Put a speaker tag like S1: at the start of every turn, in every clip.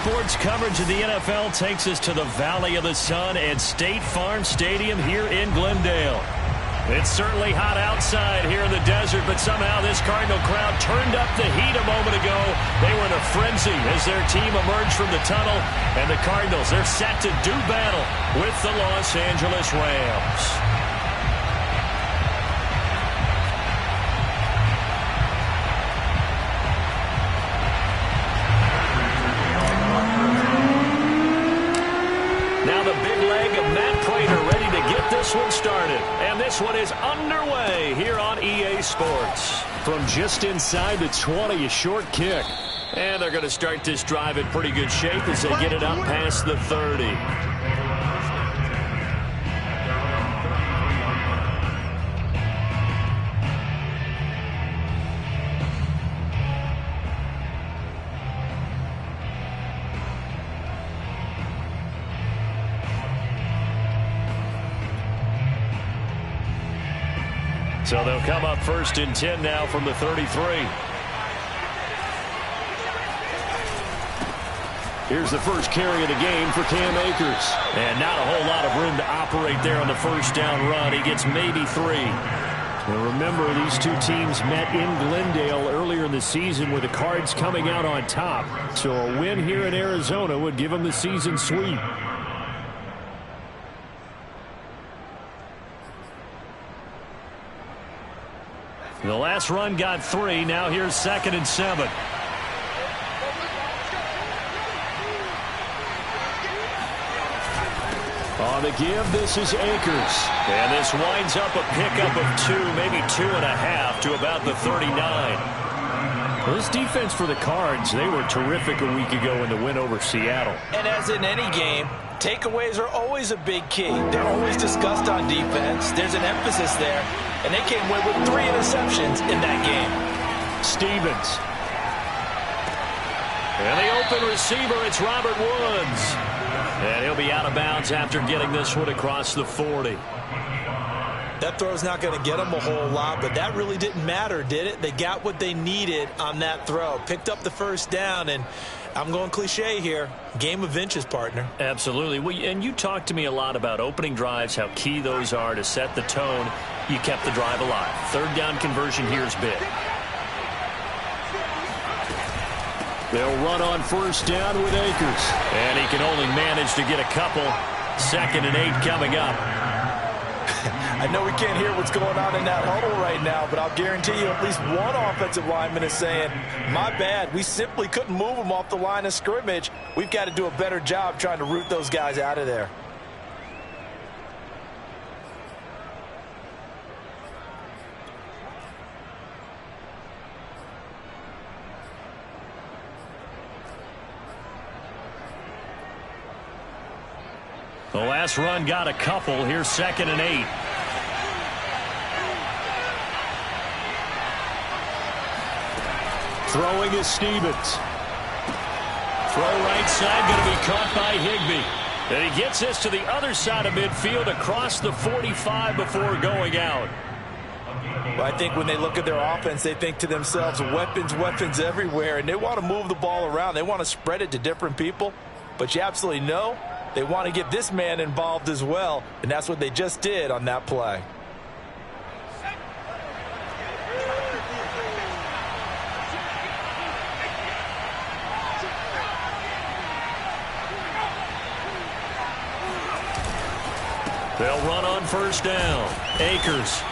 S1: sports coverage of the NFL takes us to the Valley of the Sun at State Farm Stadium here in Glendale. It's certainly hot outside here in the desert, but somehow this Cardinal crowd turned up the heat a moment ago. They were in a frenzy as their team emerged from the tunnel, and the Cardinals, they're set to do battle with the Los Angeles Rams. Now the big leg of Matt Prater ready to get this one started. And this one is underway here on EA Sports. From just inside the 20, a short kick. And they're going to start this drive in pretty good shape as they get it up past the 30. So they'll come up 1st and 10 now from the 33. Here's the first carry of the game for Cam Akers. And not a whole lot of room to operate there on the first down run. He gets maybe 3. Now remember, these two teams met in Glendale earlier in the season with the Cards coming out on top. So a win here in Arizona would give them the season sweep. The last run got 3. Now here's 2nd and 7. On the give, this is Akers. And this winds up a pickup of 2, maybe 2.5 to about the 39. Well, this defense for the Cards, they were terrific a week ago in the win over Seattle.
S2: And as in any game, takeaways are always a big key. They're always discussed on defense. There's an emphasis there. And they came away with 3 interceptions in that game.
S1: Stevens. And the open receiver, it's Robert Woods. And he'll be out of bounds after getting this one across the 40.
S2: That throw's not going to get them a whole lot, but that really didn't matter, did it? They got what they needed on that throw. Picked up the first down, and I'm going cliche here. Game of inches, partner.
S1: Absolutely. Well, and you talked to me a lot about opening drives, how key those are to set the tone. You kept the drive alive. 3rd down conversion here is big. They'll run on 1st down with Akers. And he can only manage to get a couple. 2nd and 8 coming up.
S2: I know we can't hear what's going on in that huddle right now, but I'll guarantee you at least one offensive lineman is saying, my bad, we simply couldn't move them off the line of scrimmage. We've got to do a better job trying to root those guys out of there.
S1: The last run got a couple. Here's 2nd and 8. Throwing is Stevens. Throw right side, going to be caught by Higbee. And he gets this to the other side of midfield across the 45 before going out.
S2: Well, I think when they look at their offense, they think to themselves, weapons, weapons everywhere, and they want to move the ball around. They want to spread it to different people. But you absolutely know they want to get this man involved as well, and that's what they just did on that play.
S1: They'll run on 1st down. Akers.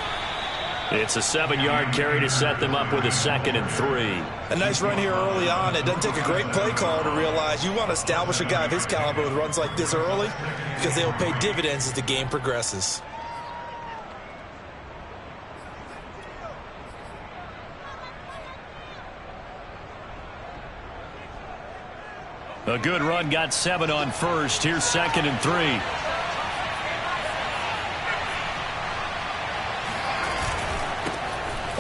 S1: It's a 7-yard carry to set them up with a 2nd and 3.
S2: A nice run here early on. It doesn't take a great play caller to realize you want to establish a guy of his caliber with runs like this early because they will pay dividends as the game progresses.
S1: A good run, got 7 on 1st. Here's 2nd and 3.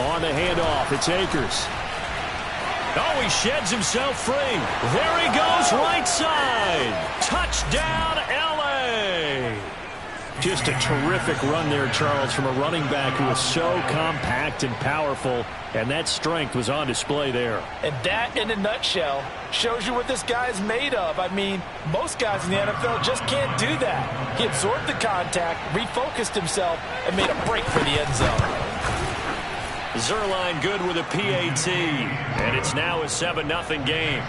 S1: On the handoff, it's Akers. Oh, he sheds himself free. There he goes, right side. Touchdown, L.A. Just a terrific run there, Charles, from a running back who is so compact and powerful, and that strength was on display there.
S2: And that, in a nutshell, shows you what this guy is made of. I mean, most guys in the NFL just can't do that. He absorbed the contact, refocused himself, and made a break for the end zone.
S1: Zerline good with a PAT, and it's now a 7-0 game.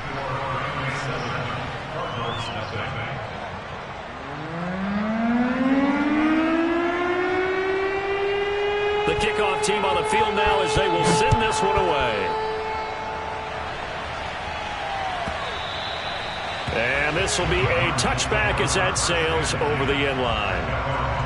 S1: The kickoff team on the field now as they will send this one away. And this will be a touchback as that sails over the end line.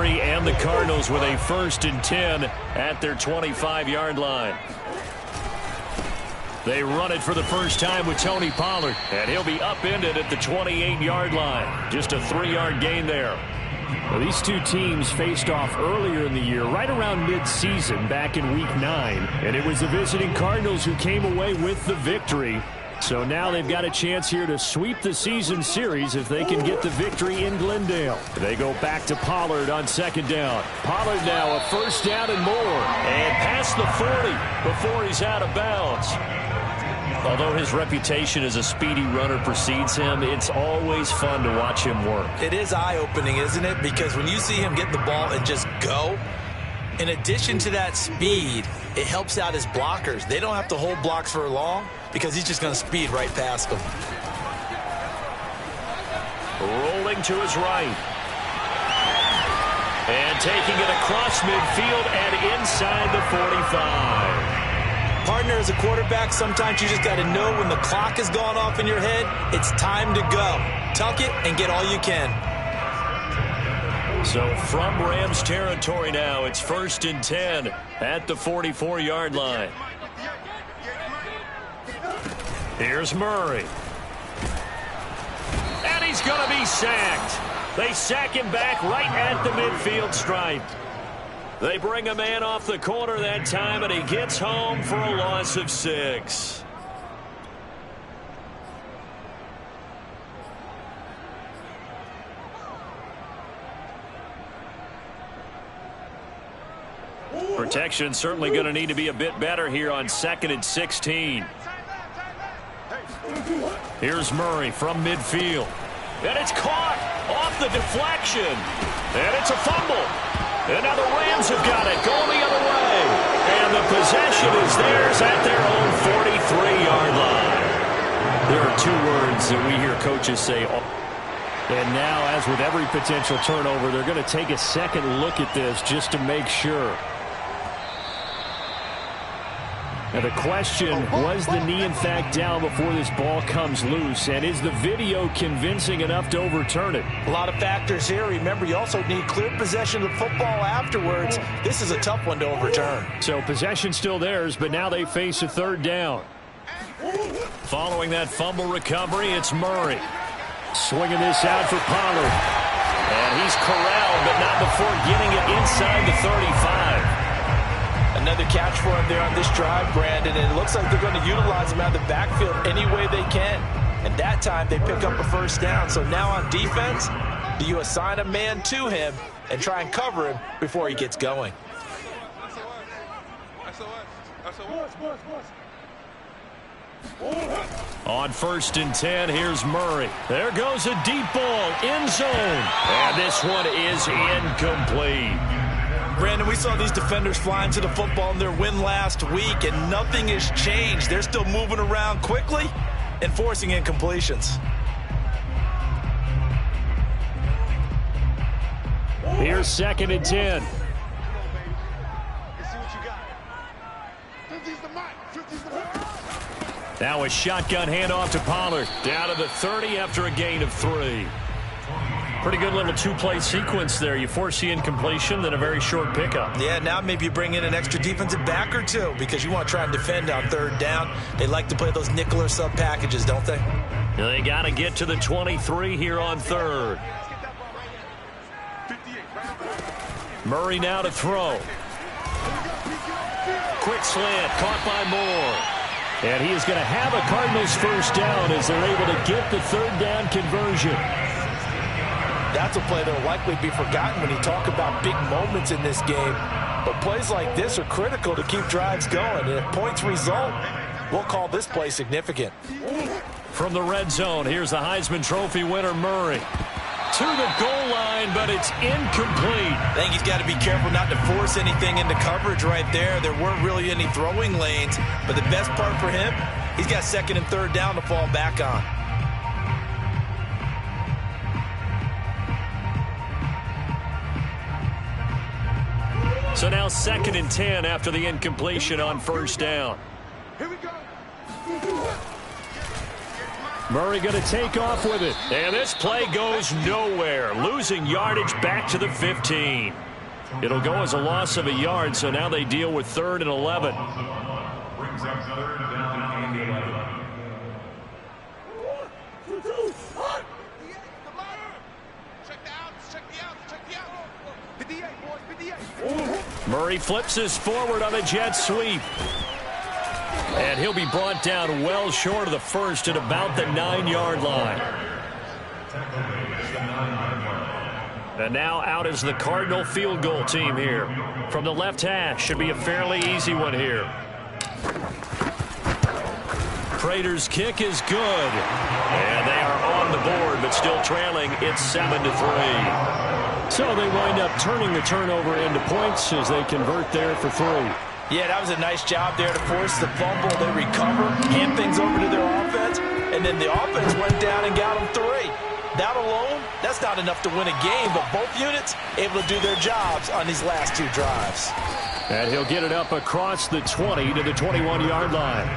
S1: And the Cardinals with a 1st and 10 at their 25-yard line. They run it for the first time with Tony Pollard, and he'll be upended at the 28-yard line. Just a 3-yard gain there. Well, these two teams faced off earlier in the year, right around mid-season back in Week 9, and it was the visiting Cardinals who came away with the victory. So now they've got a chance here to sweep the season series if they can get the victory in Glendale. They go back to Pollard on 2nd down. Pollard now a 1st down and more. And past the 40 before he's out of bounds. Although his reputation as a speedy runner precedes him, it's always fun to watch him work.
S2: It is eye-opening, isn't it? Because when you see him get the ball and just go, in addition to that speed, it helps out his blockers. They don't have to hold blocks for long because he's just going to speed right past them.
S1: Rolling to his right. And taking it across midfield and inside the 45.
S2: Partner, as a quarterback, sometimes you just got to know when the clock has gone off in your head, it's time to go. Tuck it and get all you can.
S1: So from Rams territory now, it's 1st and 10 at the 44-yard line. Here's Murray. And he's going to be sacked. They sack him back right at the midfield stripe. They bring a man off the corner that time, and he gets home for a loss of 6. Protection certainly going to need to be a bit better here on 2nd and 16. Here's Murray from midfield. And it's caught off the deflection. And it's a fumble. And now the Rams have got it going the other way. And the possession is theirs at their own 43-yard line. There are 2 words that we hear coaches say. And now, as with every potential turnover, they're going to take a second look at this just to make sure. Now the question, was the knee in fact down before this ball comes loose? And is the video convincing enough to overturn it?
S2: A lot of factors here. Remember, you also need clear possession of the football afterwards. This is a tough one to overturn.
S1: So possession still theirs, but now they face a 3rd down. Following that fumble recovery, it's Murray. Swinging this out for Pollard. And he's corralled, but not before getting it inside the 35.
S2: Another catch for him there on this drive, Brandon, and it looks like they're going to utilize him out of the backfield any way they can. And that time they pick up a 1st down. So now on defense, do you assign a man to him and try and cover him before he gets going?
S1: On 1st and 10, here's Murray. There goes a deep ball, end zone. And this one is incomplete.
S2: Brandon, we saw these defenders flying to the football in their win last week, and nothing has changed. They're still moving around quickly and forcing incompletions.
S1: Here's 2nd and 10. Now a shotgun handoff to Pollard. Down to the 30 after a gain of 3. Pretty good little 2-play sequence there. You force the incompletion, then a very short pickup.
S2: Yeah, now maybe you bring in an extra defensive back or 2 because you want to try and defend on 3rd down. They like to play those nickel or sub packages, don't they?
S1: They got to get to the 23 here on 3rd. Murray now to throw. Quick slant, caught by Moore. And he is going to have a Cardinals first down as they're able to get the third down conversion.
S2: That's a play that will likely be forgotten when you talk about big moments in this game. But plays like this are critical to keep drives going. And if points result, we'll call this play significant.
S1: From the red zone, here's the Heisman Trophy winner, Murray. To the goal line, but it's incomplete.
S2: I think he's got to be careful not to force anything into coverage right there. There weren't really any throwing lanes, but the best part for him, he's got second and third down to fall back on.
S1: So now 2nd and 10 after the incompletion on first down.
S3: Here we go.
S1: Murray going to take off with it. And this play goes nowhere. Losing yardage back to the 15. It'll go as a loss of a yard, so now they deal with 3rd and 11.
S3: Brings up 3rd down and 11.
S1: Murray flips us forward on a jet sweep. And he'll be brought down well short of the first at about the 9-yard line. And now out is the Cardinal field goal team here. From the left hash, should be a fairly easy one here. Prater's kick is good. And they are on the board, but still trailing. It's 7-3. So they wind up turning the turnover into points as they convert there for 3.
S2: Yeah, that was a nice job there to force the fumble. They recover, hand things over to their offense, and then the offense went down and got them 3. That alone, that's not enough to win a game, but both units able to do their jobs on these last 2 drives.
S1: And he'll get it up across the 20 to the 21-yard line.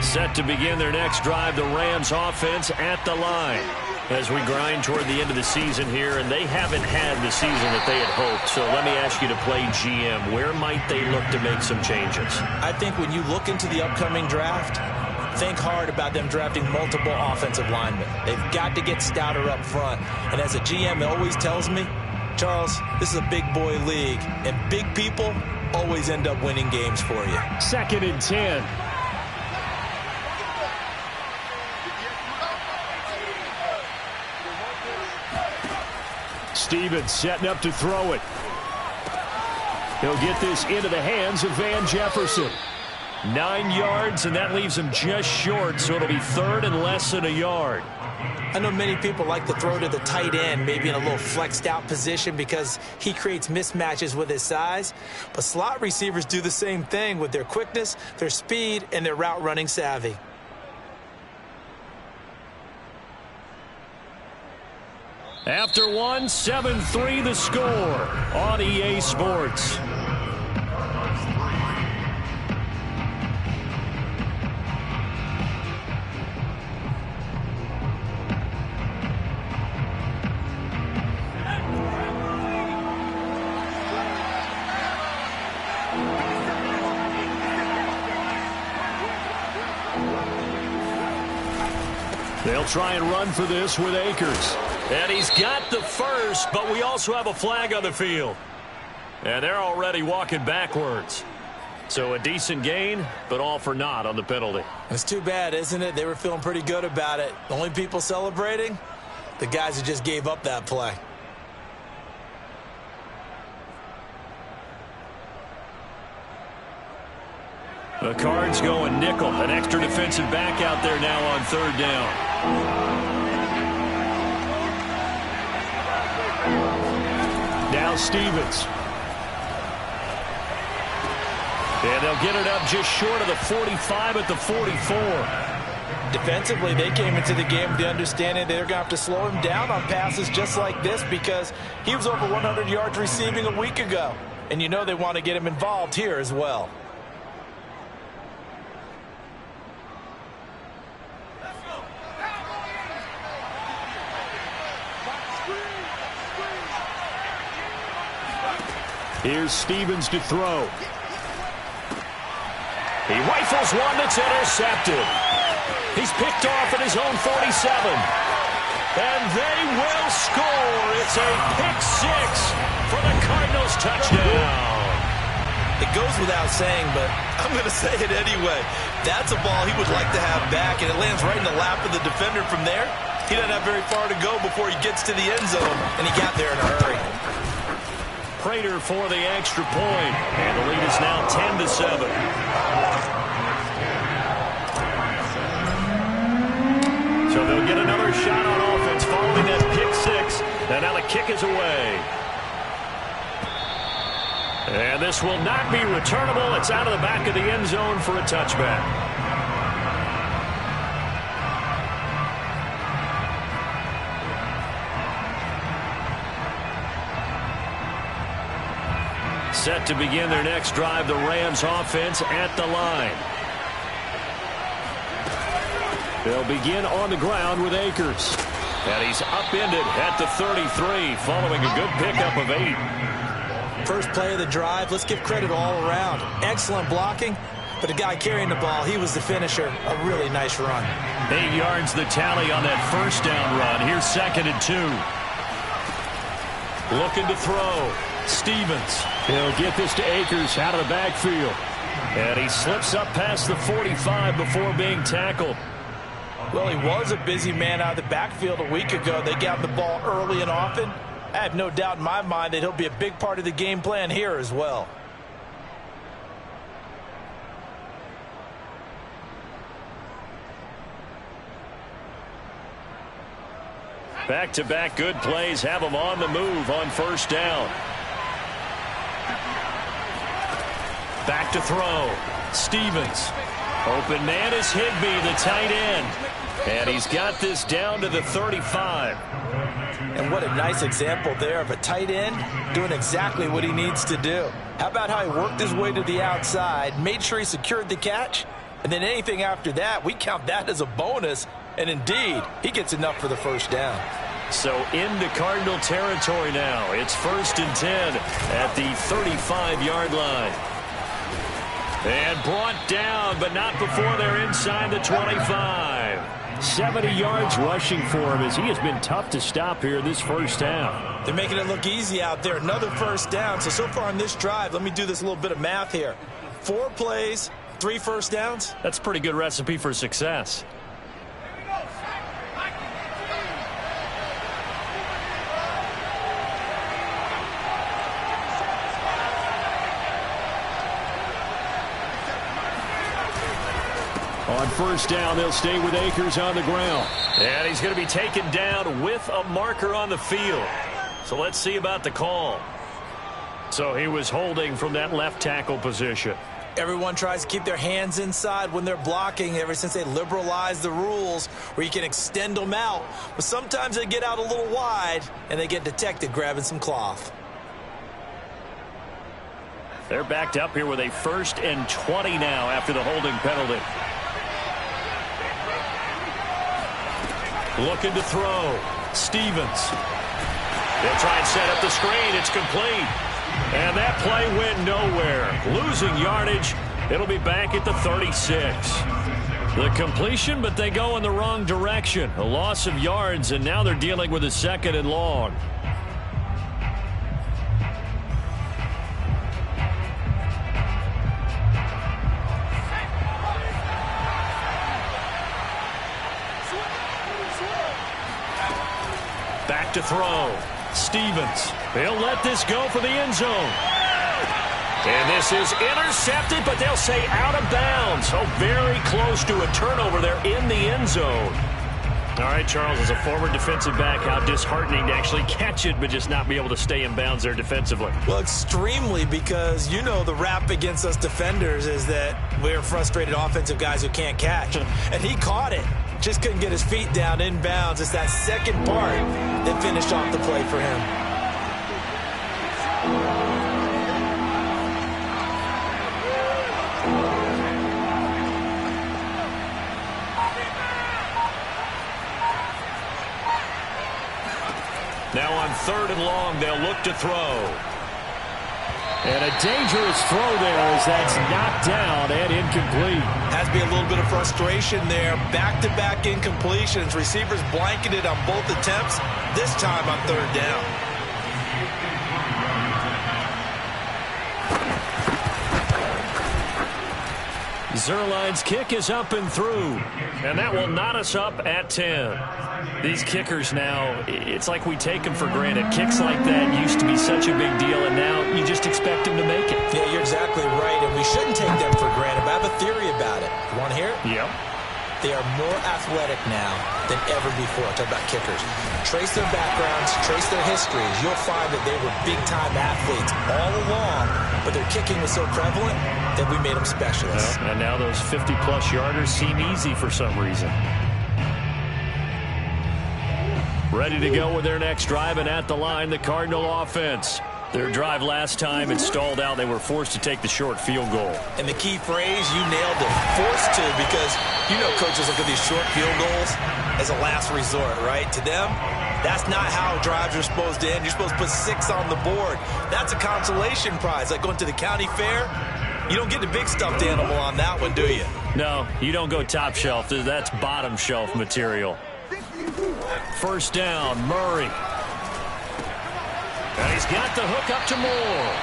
S1: Set to begin their next drive, the Rams offense at the line. As we grind toward the end of the season here, and they haven't had the season that they had hoped. So let me ask you to play GM. Where might they look to make some changes?
S2: I think when you look into the upcoming draft, think hard about them drafting multiple offensive linemen. They've got to get stouter up front. And as a GM always tells me, Charles, this is a big boy league, and big people always end up winning games for you.
S1: 2nd and 10. Stevens setting up to throw it. He'll get this into the hands of Van Jefferson. 9 yards, and that leaves him just short, so it'll be 3rd and less than a yard.
S2: I know many people like to throw to the tight end, maybe in a little flexed out position because he creates mismatches with his size. But slot receivers do the same thing with their quickness, their speed, and their route running savvy.
S1: After 1, 7-3 the score on EA Sports. They'll try and run for this with Akers. And he's got the first, but we also have a flag on the field. And they're already walking backwards. So a decent gain, but all for naught on the penalty.
S2: It's too bad, isn't it? They were feeling pretty good about it. The only people celebrating? The guys who just gave up that play.
S1: The Cards going nickel. An extra defensive back out there now on 3rd down. Now Stevens. And they'll get it up just short of the 45 at the 44.
S2: Defensively, they came into the game with the understanding they're going to have to slow him down on passes just like this because he was over 100 yards receiving a week ago. And you know they want to get him involved here as well.
S1: Here's Stevens to throw. He rifles one that's intercepted. He's picked off at his own 47. And they will score. It's a pick six for the Cardinals touchdown.
S2: It goes without saying, but I'm going to say it anyway. That's a ball he would like to have back, and it lands right in the lap of the defender from there. He doesn't have very far to go before he gets to the end zone, and he got there in a hurry.
S1: Prater for the extra point, and the lead is now 10-7. So they'll get another shot on offense following that pick six, and now the kick is away. And this will not be returnable. It's out of the back of the end zone for a touchback. Set to begin their next drive, the Rams offense at the line. They'll begin on the ground with Akers. And he's upended at the 33 following a good pickup of 8.
S2: First play of the drive, let's give credit all around. Excellent blocking, but the guy carrying the ball, he was the finisher. A really nice run.
S1: 8 yards the tally on that first down run. Here's 2nd and 2. Looking to throw. Stevens. He'll get this to Akers out of the backfield. And he slips up past the 45 before being tackled.
S2: Well, he was a busy man out of the backfield a week ago. They got the ball early and often. I have no doubt in my mind that he'll be a big part of the game plan here as well.
S1: Back-to-back good plays have him on the move on first down. Back to throw. Stevens. Open man is Higbee, the tight end. And he's got this down to the 35.
S2: And what a nice example there of a tight end doing exactly what he needs to do. How about how he worked his way to the outside, made sure he secured the catch, and then anything after that, we count that as a bonus. And indeed, he gets enough for the first down.
S1: So into Cardinal territory now. It's 1st and 10 at the 35-yard line. And brought down, but not before they're inside the 25. 70 yards rushing for him as he has been tough to stop here this first half.
S2: They're making it look easy out there. Another first down. So far on this drive, let me do this little bit of math here. 4 plays, 3 first downs.
S1: That's a pretty good recipe for success. On first down, they'll stay with Akers on the ground. And he's going to be taken down with a marker on the field. So let's see about the call. So he was holding from that left tackle position.
S2: Everyone tries to keep their hands inside when they're blocking ever since they liberalized the rules where you can extend them out. But sometimes they get out a little wide and they get detected grabbing some cloth.
S1: They're backed up here with a 1st and 20 now after the holding penalty. Looking to throw. Stevens. They'll try and set up the screen. It's complete. And that play went nowhere. Losing yardage. It'll be back at the 36. The completion, but they go in the wrong direction. A loss of yards, and now they're dealing with a 2nd and long. Back to throw. Stevens. They'll let this go for the end zone. And this is intercepted, but they'll say out of bounds. So very close to a turnover there in the end zone. All right, Charles, as a former defensive back, how disheartening to actually catch it, but just not be able to stay in bounds there defensively.
S2: Well, extremely, because you know the rap against us defenders is that we're frustrated offensive guys who can't catch. And he caught it. Just couldn't get his feet down in bounds. It's that second part that finished off the play for him.
S1: Now on 3rd and long, they'll look to throw. And a dangerous throw there as that's knocked down and incomplete.
S2: Has to be a little bit of frustration there. Back-to-back incompletions. Receivers blanketed on both attempts, this time on third down.
S1: Zerline's kick is up and through, and that will knot us up at 10. These kickers now, it's like we take them for granted. Kicks like that used to be such a big deal, and now you just expect them to make it.
S2: Yeah, you're exactly right, and we shouldn't take them for granted, but I have a theory about it. You want to hear it?
S1: Yep.
S2: They are more athletic now than ever before. Talk about kickers. Trace their backgrounds, trace their histories. You'll find that they were big-time athletes all along, but their kicking was so prevalent that we made them specialists.
S1: And now those 50-plus yarders seem easy for some reason. Ready to go with their next drive, and at the line, the Cardinal offense. Their drive last time, it stalled out. They were forced to take the short field goal.
S2: And the key phrase, you nailed it, forced to, because you know coaches look at these short field goals as a last resort, right? To them, that's not how drives are supposed to end. You're supposed to put 6 on the board. That's a consolation prize, like going to the county fair. You don't get the big stuffed animal on that one, do you?
S1: No, you don't go top shelf. That's bottom shelf material. First down, Murray. And he's got the hook up to Moore.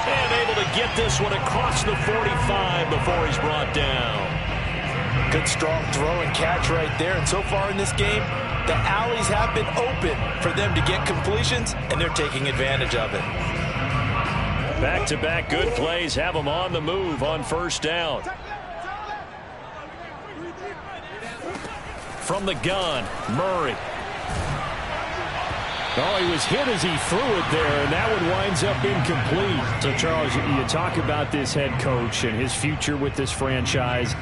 S1: And able to get this one across the 45 before he's brought down.
S2: Good strong throw and catch right there. And so far in this game, the alleys have been open for them to get completions, and they're taking advantage of it.
S1: Back-to-back good plays have them on the move on first down. From the gun, Murray. Oh, he was hit as he threw it there, and that one winds up incomplete. So, Charles, you talk about this head coach and his future with this franchise.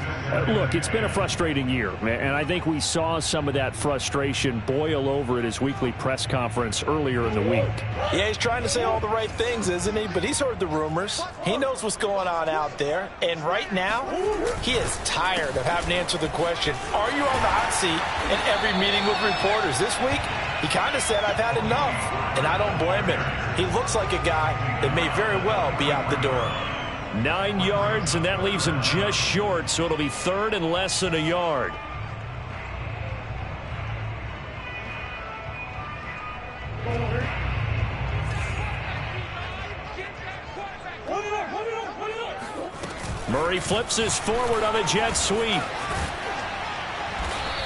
S1: Look, it's been a frustrating year, and I think we saw some of that frustration boil over at his weekly press conference earlier in the week.
S2: Yeah, he's trying to say all the right things, isn't he? But he's heard the rumors. He knows what's going on out there. And right now, he is tired of having to answer the question, are you on the hot seat in every meeting with reporters? This week, he kind of said, I've had enough. And I don't blame him. He looks like a guy that may very well be out the door.
S1: 9 yards, and that leaves him just short, so it'll be third and less than a yard. Murray flips this forward on a jet sweep.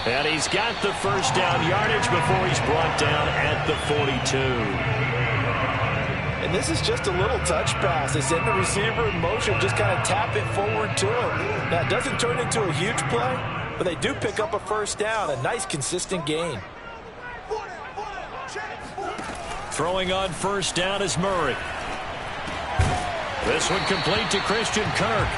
S1: And he's got the first down yardage before he's brought down at the 42.
S2: And this is just a little touch pass. They send the receiver in motion, just kind of tap it forward to him. Now, it doesn't turn into a huge play, but they do pick up a first down, a nice, consistent gain.
S1: Throwing on first down is Murray. This one complete to Christian Kirk.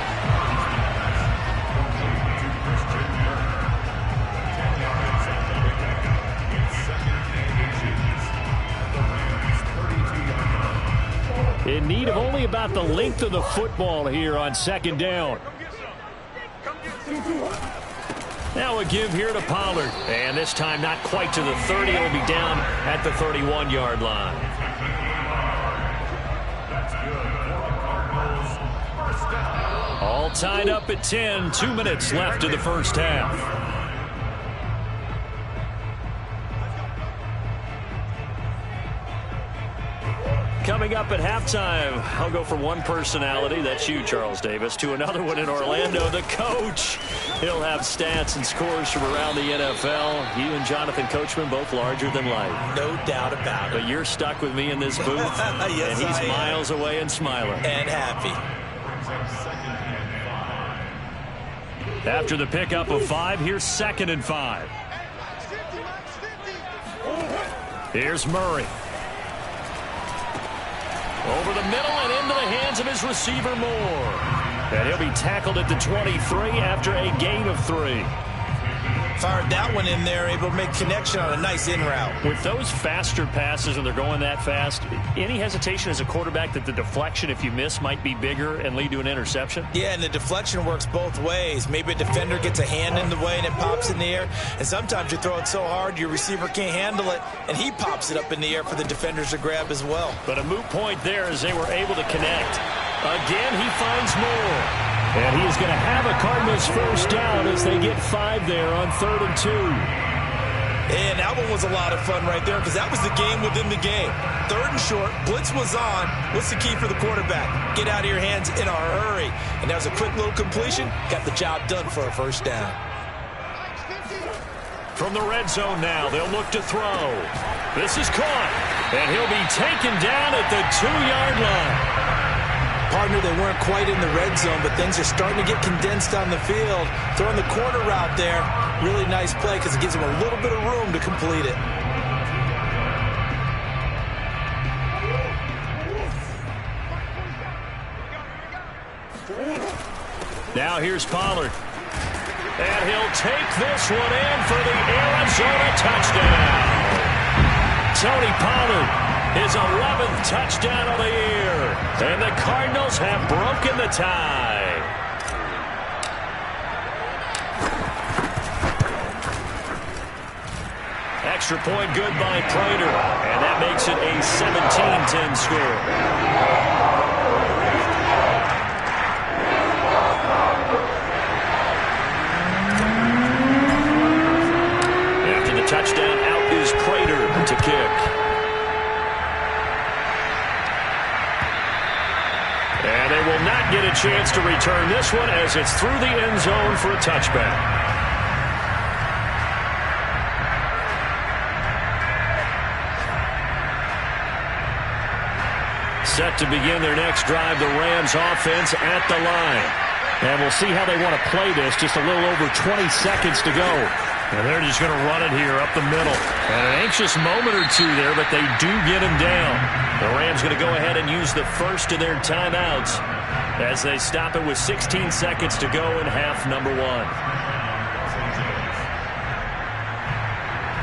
S1: In need of only about the length of the football here on second down. Now a give here to Pollard. And this time not quite to the 30. It'll be down at the 31-yard line. All tied up at 10. 2 minutes left in the first half. Coming up at halftime, I'll go from one personality, that's you, Charles Davis, to another one in Orlando, the coach. He'll have stats and scores from around the NFL. You and Jonathan Coachman, both larger than life.
S2: No doubt about it.
S1: But you're stuck with me in this booth,
S2: yes,
S1: and he's miles away and smiling.
S2: And happy.
S1: After the pickup of 5, here's 2nd and 5. Here's Murray. Over the middle and into the hands of his receiver, Moore. And he'll be tackled at the 23 after a gain of 3.
S2: fired that one in there, able to make connection on a nice in route.
S1: With those faster passes when they're going that fast, any hesitation as a quarterback that the deflection, if you miss, might be bigger and lead to an interception?
S2: Yeah, and the deflection works both ways. Maybe a defender gets a hand in the way and it pops in the air, and sometimes you throw it so hard your receiver can't handle it, and he pops it up in the air for the defenders to grab as well.
S1: But a moot point there as they were able to connect. Again, he finds more. And he is going to have a Cardinals first down as they get 5 there on 3rd and 2.
S2: And that one was a lot of fun right there because that was the game within the game. 3rd and short, blitz was on. What's the key for the quarterback? Get out of your hands in a hurry. And that was a quick little completion. Got the job done for a first down.
S1: From the red zone now, they'll look to throw. This is caught. And he'll be taken down at the 2-yard line.
S2: Partner, they weren't quite in the red zone, but things are starting to get condensed on the field. Throwing the corner route there, really nice play because it gives them a little bit of room to complete it.
S1: Now here's Pollard. And he'll take this one in for the Arizona touchdown. Tony Pollard. His 11th touchdown of the year. And the Cardinals have broken the tie. Extra point good by Prater. And that makes it a 17-10 score. After the touchdown, out is Prater to kick. And they will not get a chance to return this one as it's through the end zone for a touchback. Set to begin their next drive, the Rams offense at the line. And we'll see how they want to play this. Just a little over 20 seconds to go. And they're just going to run it here up the middle. And an anxious moment or two there, but they do get him down. The Rams going to go ahead and use the first of their timeouts as they stop it with 16 seconds to go in half number 1.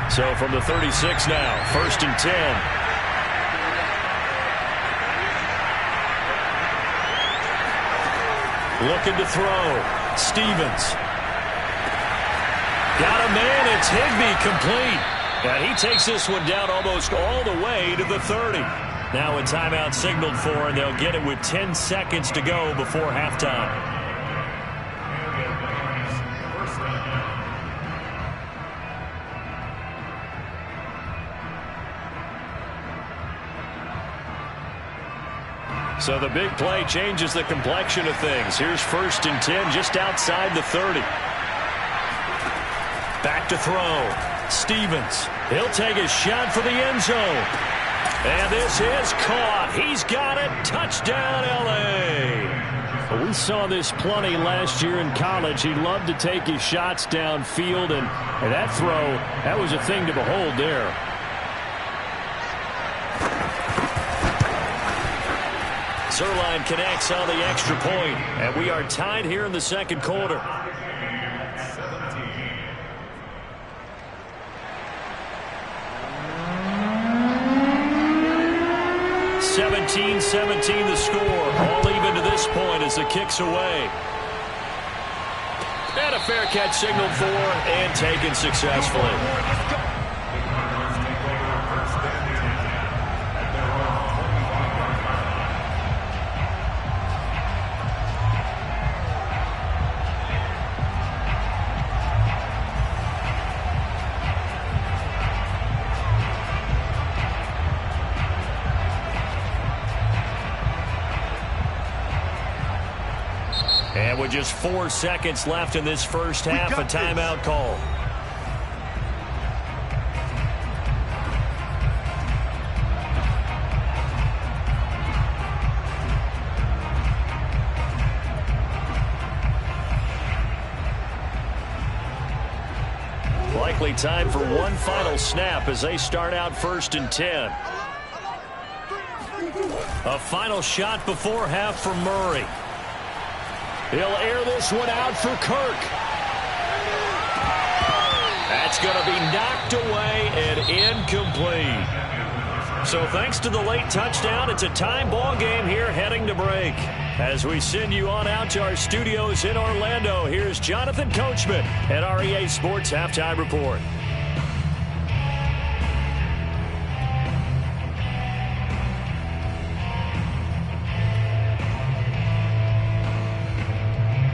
S1: So from the 36 now, 1st and 10. Looking to throw. Stevens. Got a man. It's Higbee complete. And he takes this one down almost all the way to the 30. Now a timeout signaled for, and they'll get it with 10 seconds to go before halftime. So the big play changes the complexion of things. Here's 1st and 10 just outside the 30. Back to throw. Stevens. He'll take a shot for the end zone. And this is caught. He's got it. Touchdown, L.A. We saw this plenty last year in college. He loved to take his shots downfield, and that throw, that was a thing to behold there. Zerline connects on the extra point, and we are tied here in the second quarter. 17-17 the score. All even to this point as the kick's away. And a fair catch signaled for and taken successfully. And with just 4 seconds left in this first half, a timeout call. Likely time for one final snap as they start out 1st and 10. A final shot before half for Murray. He'll air this one out for Kirk. It's going to be knocked away and incomplete. So thanks to the late touchdown, it's a tie ball game here heading to break. As we send you on out to our studios in Orlando, here's Jonathan Coachman at REA Sports Halftime Report.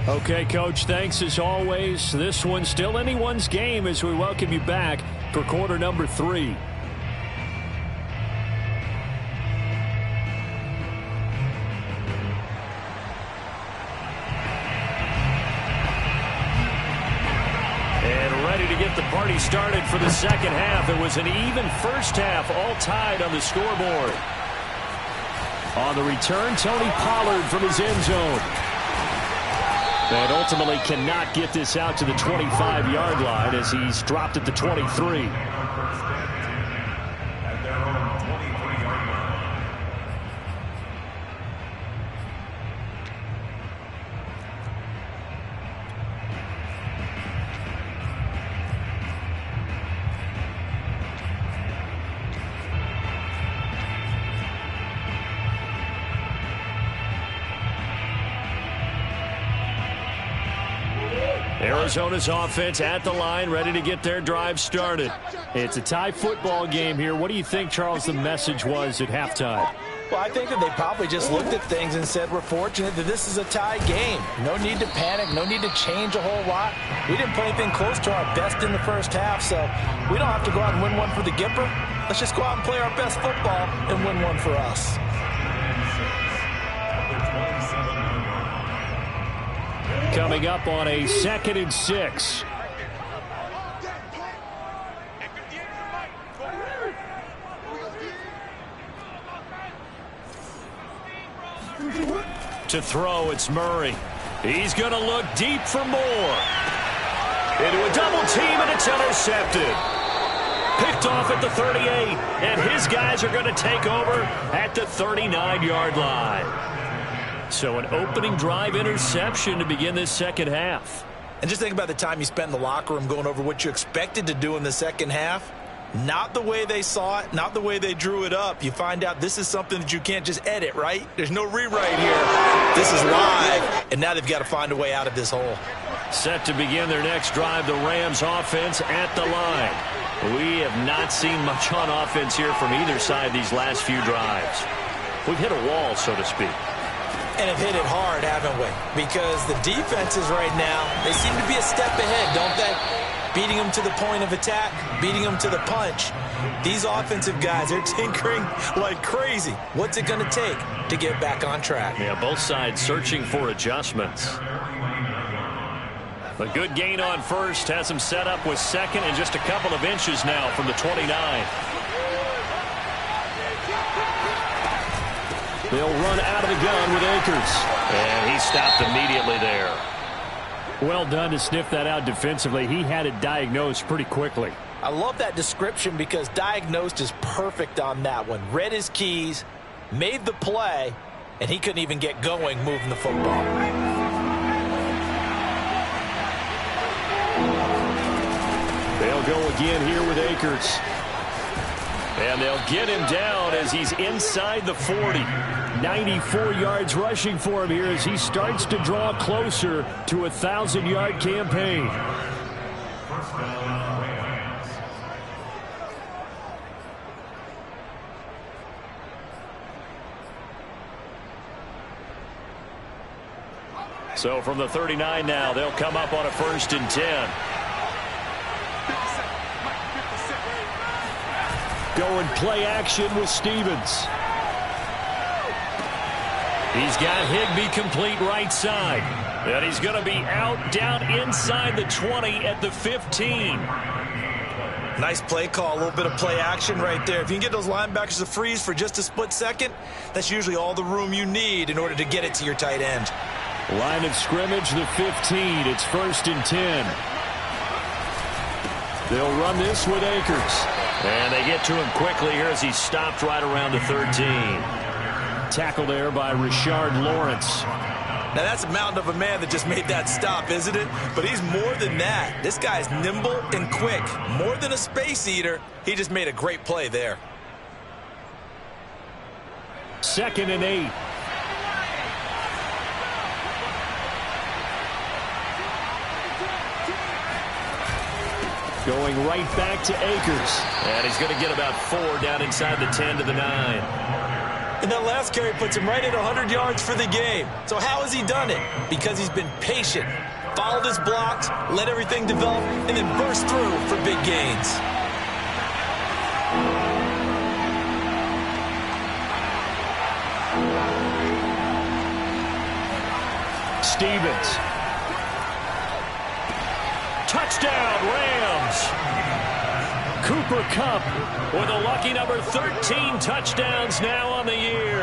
S1: Okay, Coach, thanks as always. This one's still anyone's game as we welcome you back for quarter number 3. And ready to get the party started for the second half. It was an even first half, all tied on the scoreboard. On the return, Tony Pollard from his end zone. And ultimately cannot get this out to the 25-yard line as he's dropped at the 23. Arizona's offense at the line, ready to get their drive started. It's a tie football game here. What do you think, Charles, the message was at halftime?
S2: Well, I think that they probably just looked at things and said, we're fortunate that this is a tie game. No need to panic, no need to change a whole lot. We didn't play anything close to our best in the first half, so we don't have to go out and win one for the Gipper. Let's just go out and play our best football and win one for us.
S1: Coming up on a 2nd and 6. To throw, it's Murray. He's going to look deep for more. Into a double team, and it's intercepted. Picked off at the 38, and his guys are going to take over at the 39-yard line. So an opening drive interception to begin this second half.
S2: And just think about the time you spent in the locker room going over what you expected to do in the second half. Not the way they saw it, not the way they drew it up. You find out this is something that you can't just edit, right? There's no rewrite here. This is live, and now they've got to find a way out of this hole.
S1: Set to begin their next drive, the Rams offense at the line. We have not seen much on offense here from either side these last few drives. We've hit a wall, so to speak.
S2: And have hit it hard, haven't we? Because the defenses right now, they seem to be a step ahead, don't they? Beating them to the point of attack, beating them to the punch. These offensive guys, they're tinkering like crazy. What's it going to take to get back on track?
S1: Yeah, both sides searching for adjustments. A good gain on first has him set up with second and just a couple of inches now from the 29. They'll run out of the gun with Akers. And he stopped immediately there. Well done to sniff that out defensively. He had it diagnosed pretty quickly.
S2: I love that description because diagnosed is perfect on that one. Read his keys, made the play, and he couldn't even get going moving the football.
S1: They'll go again here with Akers. And they'll get him down as he's inside the 40. 94 yards rushing for him here as he starts to draw closer to a 1,000-yard campaign. So from the 39 now, they'll come up on a 1st and 10. Going play action with Stevens. He's got Higbee complete right side. And he's going to be out down inside the 20 at the 15.
S2: Nice play call, a little bit of play action right there. If you can get those linebackers to freeze for just a split second, that's usually all the room you need in order to get it to your tight end.
S1: Line of scrimmage, the 15. It's 1st and 10. They'll run this with Akers. And they get to him quickly here as he stopped right around the 13. Tackle there by Rashard Lawrence.
S2: Now, that's a mountain of a man that just made that stop, isn't it? But he's more than that. This guy's nimble and quick. More than a space eater, he just made a great play there.
S1: 2nd and 8. Going right back to Akers. And he's going to get about 4 down inside the 10 to the 9.
S2: And that last carry puts him right at 100 yards for the game. So how has he done it? Because he's been patient, followed his blocks, let everything develop, and then burst through for big gains.
S1: Stevens. Touchdown, Rams. Cooper Kupp with a lucky number 13 touchdowns now on the year.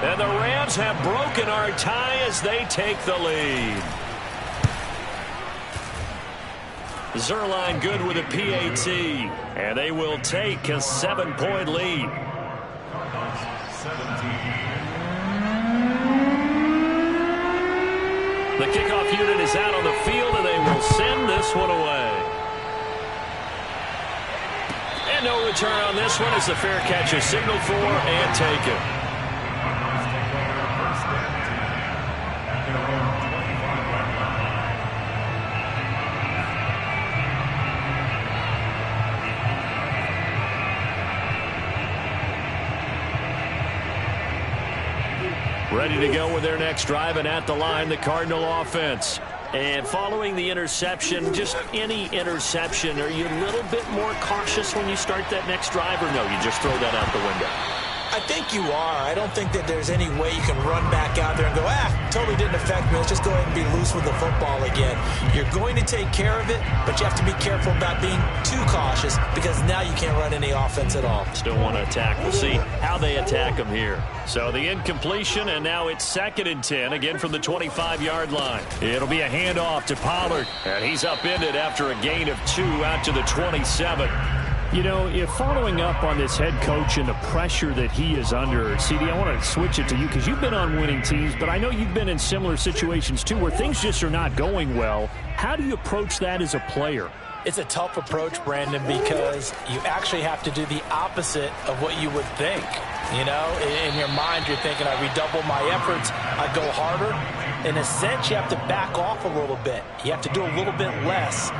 S1: And the Rams have broken our tie as they take the lead. Zerline good with a PAT. And they will take a 7-point lead. The kickoff unit is out on the field, and they will send this one away. And no return on this one as the fair catch is signaled for and taken. Ready to go with their next drive, and at the line, the Cardinal offense. And following the interception, just any interception, are you a little bit more cautious when you start that next drive, or no, you just throw that out the window?
S2: I think you are. I don't think that there's any way you can run back out there and go, totally didn't affect me. Let's just go ahead and be loose with the football again. You're going to take care of it, but you have to be careful about being too cautious because now you can't run any offense at all.
S1: Still want to attack. We'll see how they attack them here. So the incompletion, and now it's 2nd and 10, again from the 25-yard line. It'll be a handoff to Pollard, and he's upended after a gain of 2 out to the 27. You know, if following up on this head coach and the pressure that he is under, CD, I want to switch it to you because you've been on winning teams, but I know you've been in similar situations too where things just are not going well. How do you approach that as a player?
S2: It's a tough approach, Brandon, because you actually have to do the opposite of what you would think. You know, in your mind, you're thinking, I redouble my efforts, I go harder. In a sense, you have to back off a little bit. You have to do a little bit less.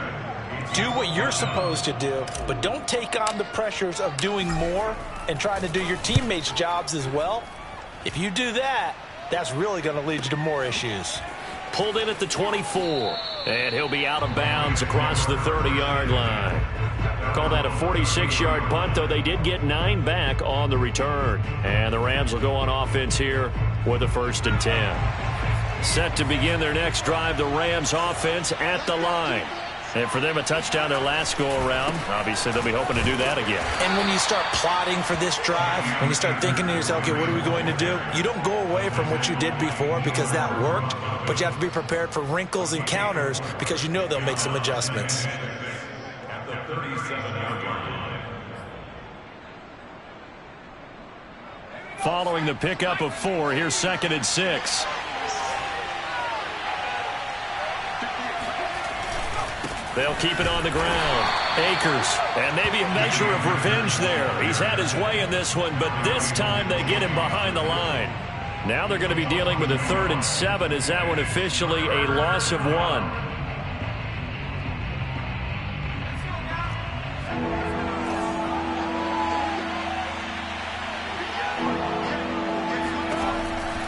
S2: Do what you're supposed to do, but don't take on the pressures of doing more and trying to do your teammates' jobs as well. If you do that, that's really going to lead you to more issues.
S1: Pulled in at the 24, and he'll be out of bounds across the 30-yard line. Call that a 46-yard punt, though they did get 9 back on the return. And the Rams will go on offense here with a 1st and 10. Set to begin their next drive, the Rams offense at the line. And for them, a touchdown their last go-around. Obviously, they'll be hoping to do that again.
S2: And when you start plotting for this drive, when you start thinking to yourself, okay, what are we going to do? You don't go away from what you did before because that worked, but you have to be prepared for wrinkles and counters because you know they'll make some adjustments.
S3: At the 37-yard line.
S1: Following the pickup of 4, here's 2nd and 6. They'll keep it on the ground. Akers, and maybe a measure of revenge there. He's had his way in this one, but this time they get him behind the line. Now they're going to be dealing with a 3rd and 7. Is that one officially a loss of 1?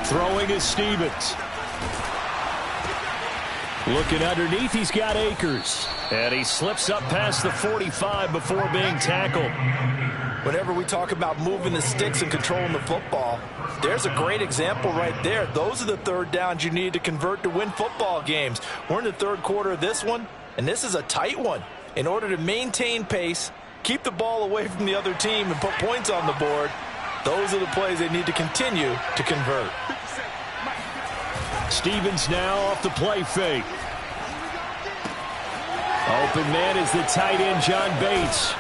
S1: Throwing is Stevens. Looking underneath, he's got Akers. And he slips up past the 45 before being tackled.
S2: Whenever we talk about moving the sticks and controlling the football, there's a great example right there. Those are the 3rd downs you need to convert to win football games. We're in the 3rd quarter of this one, and this is a tight one. In order to maintain pace, keep the ball away from the other team, and put points on the board, those are the plays they need to continue to convert.
S1: Stevens now off the play fake. Open man is the tight end, John Bates.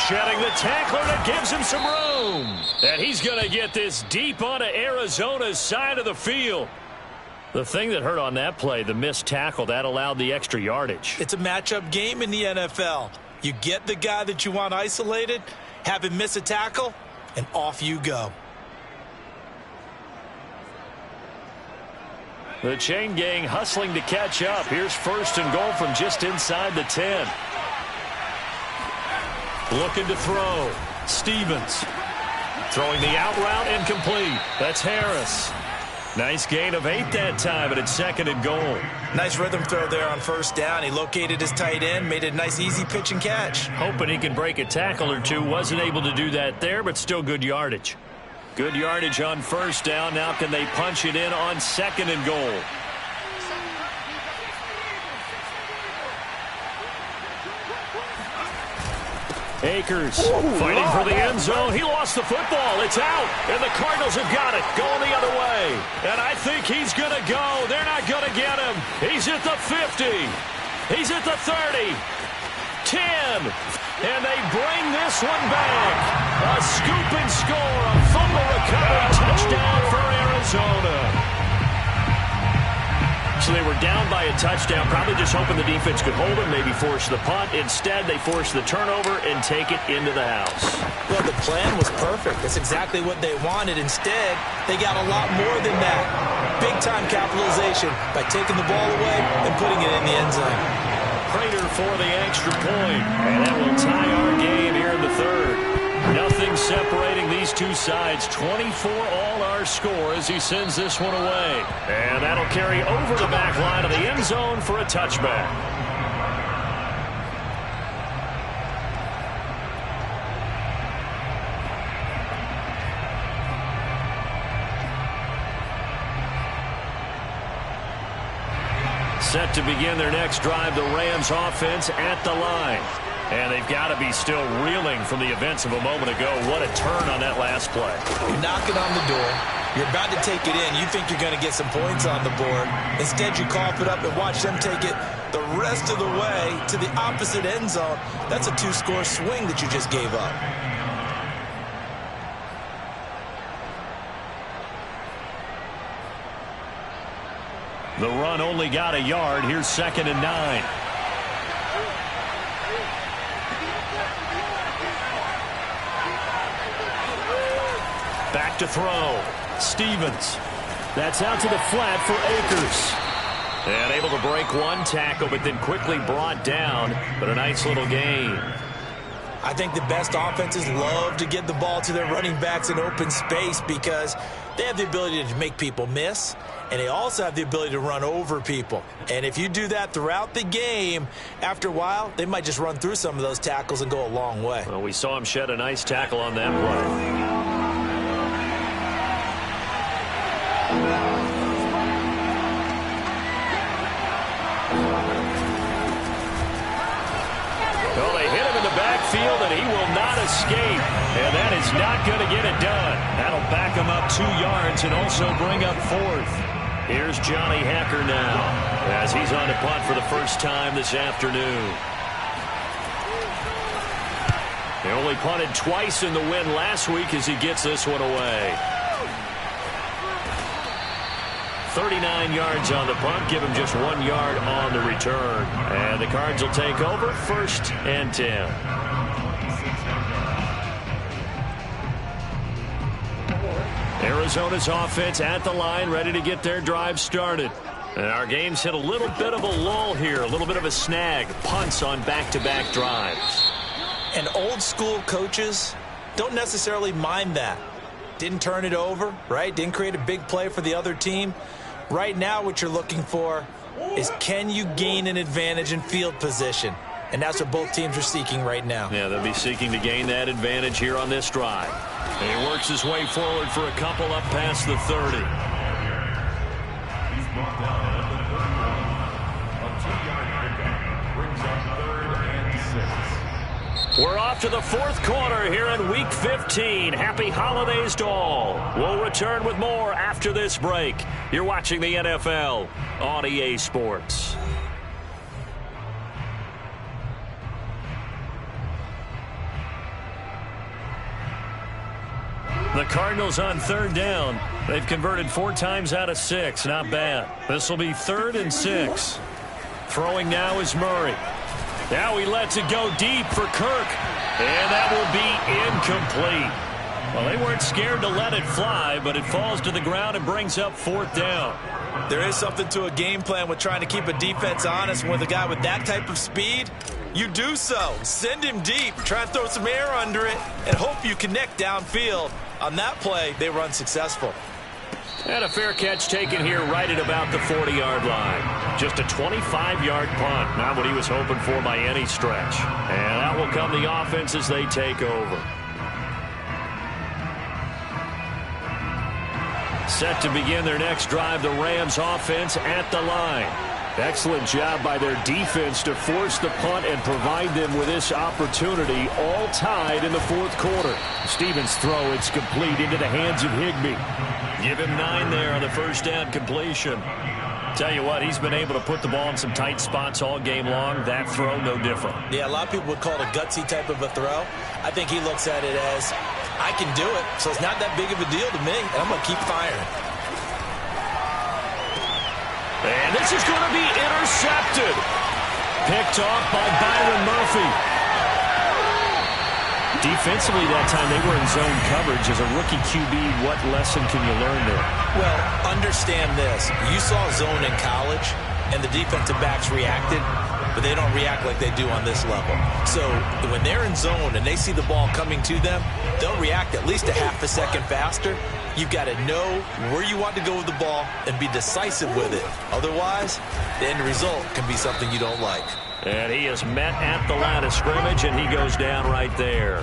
S1: Shedding the tackler that gives him some room. And he's going to get this deep onto Arizona's side of the field. The thing that hurt on that play, the missed tackle, that allowed the extra yardage.
S2: It's a matchup game in the NFL. You get the guy that you want isolated, have him miss a tackle, and off you go.
S1: The chain gang hustling to catch up. Here's 1st and goal from just inside the 10. Looking to throw. Stevens. Throwing the out route incomplete. That's Harris. Nice gain of 8 that time, but it's 2nd and goal.
S2: Nice rhythm throw there on 1st down. He located his tight end, made a nice easy pitch and catch.
S1: Hoping he can break a tackle or two. Wasn't able to do that there, but still good yardage. Good yardage on 1st down. Now can they punch it in on 2nd and goal? Akers fighting for the end zone. He lost the football. It's out. And the Cardinals have got it. Going the other way. And I think he's going to go. They're not going to get him. He's at the 50. He's at the 30. 10. And they bring this one back. A scoop and score. A fumble recovery. Touchdown for Arizona. So they were down by a touchdown, probably just hoping the defense could hold them, maybe force the punt. Instead, they force the turnover and take it into the house.
S2: Well, the plan was perfect. That's exactly what they wanted. Instead, they got a lot more than that. Big-time capitalization by taking the ball away and putting it in the end zone.
S1: Prater for the extra point, and that will tie our game here in the 3rd. Nothing separating these two sides. 24 all our score as he sends this one away. And that'll carry over the back line of the end zone for a touchback. Set to begin their next drive, the Rams offense at the line. And they've got to be still reeling from the events of a moment ago. What a turn on that last play.
S2: You're knocking on the door. You're about to take it in. You think you're going to get some points on the board. Instead, you cough it up and watch them take it the rest of the way to the opposite end zone. That's a 2-score swing that you just gave up.
S1: The run only got a yard. Here's 2nd and 9. Back to throw. Stevens. That's out to the flat for Akers. And able to break one tackle, but then quickly brought down. But a nice little gain.
S2: I think the best offenses love to get the ball to their running backs in open space because they have the ability to make people miss, and they also have the ability to run over people. And if you do that throughout the game, after a while, they might just run through some of those tackles and go a long way.
S1: Well, we saw him shed a nice tackle on that play. Well, they hit him in the backfield, and he will not escape. And that is not going to get it done. That'll back him up 2 yards and also bring up 4th. Here's Johnny Hacker now as he's on to punt for the first time this afternoon. They only punted twice in the win last week as he gets this one away. 39 yards on the punt, give him just 1 yard on the return. And the Cards will take over, 1st and 10. Arizona's offense at the line, ready to get their drive started. And our game's hit a little bit of a lull here, a little bit of a snag. Punts on back-to-back drives.
S2: And old school coaches don't necessarily mind that. Didn't turn it over, right? Didn't create a big play for the other team. Right now what you're looking for is, can you gain an advantage in field position? And that's what both teams are seeking right now.
S1: Yeah, they'll be seeking to gain that advantage here on this drive. And he works his way forward for a couple up past the 30.
S3: He's brought down at the 31. A 2-yard pickup brings up 3rd and 6.
S1: We're off to the 4th quarter here in Week 15. Happy holidays to all. We'll return with more after this break. You're watching the NFL on EA Sports. The Cardinals on third down. They've converted 4 times out of 6. Not bad. This will be 3rd and 6. Throwing now is Murray. Now he lets it go deep for Kirk. And that will be incomplete. Well, they weren't scared to let it fly, but it falls to the ground and brings up 4th down.
S2: There is something to a game plan with trying to keep a defense honest. With a guy with that type of speed, you do so. Send him deep. Try and throw some air under it and hope you connect downfield. On that play, they were unsuccessful.
S1: And a fair catch taken here right at about the 40-yard line. Just a 25-yard punt. Not what he was hoping for by any stretch. And that will come the offense as they take over. Set to begin their next drive, the Rams offense at the line. Excellent job by their defense to force the punt and provide them with this opportunity, all tied in the 4th quarter. Stevens' throw, it's complete into the hands of Higbee. Give him 9 there on the first down completion. Tell you what, he's been able to put the ball in some tight spots all game long. That throw, no different.
S2: Yeah, a lot of people would call it a gutsy type of a throw. I think he looks at it as, I can do it, so it's not that big of a deal to me, and I'm going to keep firing.
S1: And this is going to be intercepted. Picked off by Byron Murphy. Defensively that time, they were in zone coverage. As a rookie QB, what lesson can you learn there?
S2: Well, understand this. You saw zone in college, and the defensive backs reacted, but they don't react like they do on this level. So when they're in zone and they see the ball coming to them, they'll react at least a half a second faster. You've got to know where you want to go with the ball and be decisive with it. Otherwise, the end result can be something you don't like.
S1: And he is met at the line of scrimmage, and he goes down right there.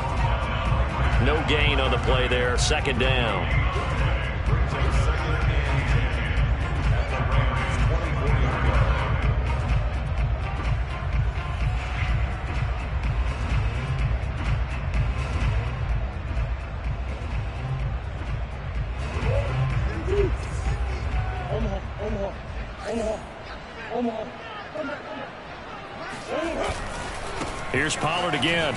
S1: No gain on the play there. 2nd down. Here's Pollard again.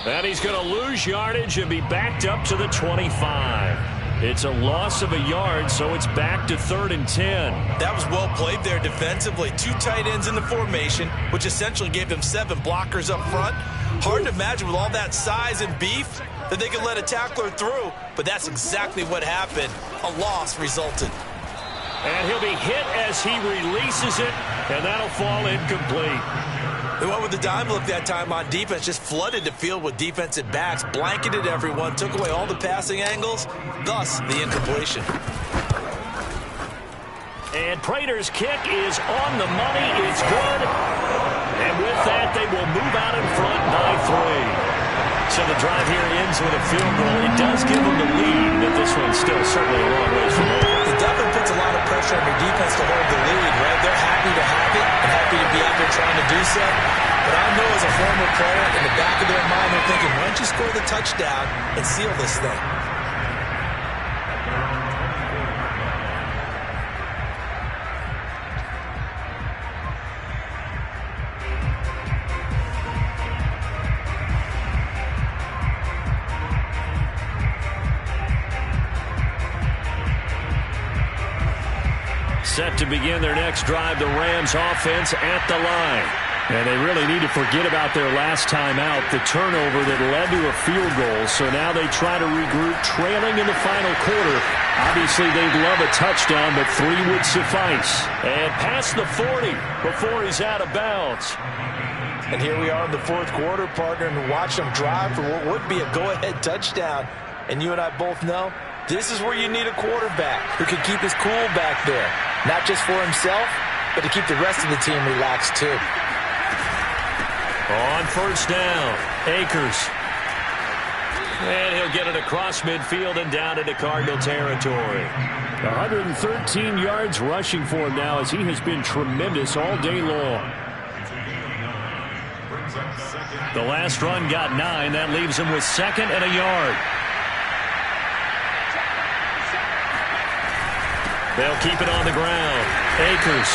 S1: And he's going to lose yardage and be backed up to the 25. It's a loss of a yard, so it's back to 3rd and 10.
S2: That was well played there defensively. 2 tight ends in the formation, which essentially gave them 7 blockers up front. Hard to imagine with all that size and beef that they could let a tackler through, but that's exactly what happened. A loss resulted.
S1: And he'll be hit as he releases it, and that'll fall incomplete.
S2: They went with the dime look that time on defense, just flooded the field with defensive backs, blanketed everyone, took away all the passing angles, thus the incompletion.
S1: And Prater's kick is on the money. It's good. And with that, they will move out in front by 3. So the drive here ends with a field goal. It does give them the lead, but this one's still certainly a long ways from over.
S2: It definitely puts a lot of pressure on your defense to hold the lead, right? They're happy to have it and happy to be out there trying to do so. But I know as a former player, in the back of their mind, they're thinking, why don't you score the touchdown and seal this thing?
S1: Set to begin their next drive, the Rams offense at the line. And they really need to forget about their last time out, the turnover that led to a field goal. So now they try to regroup, trailing in the final quarter. Obviously, they'd love a touchdown, but 3 would suffice. And past the 40 before he's out of bounds.
S2: And here we are in the 4th quarter, partner, and watch them drive for what would be a go-ahead touchdown. And you and I both know this is where you need a quarterback who can keep his cool back there. Not just for himself, but to keep the rest of the team relaxed too.
S1: On 1st down, Akers. And he'll get it across midfield and down into Cardinal territory. 113 yards rushing for him now as he has been tremendous all day long. The last run got 9. That leaves him with 2nd and a yard. They'll keep it on the ground. Akers.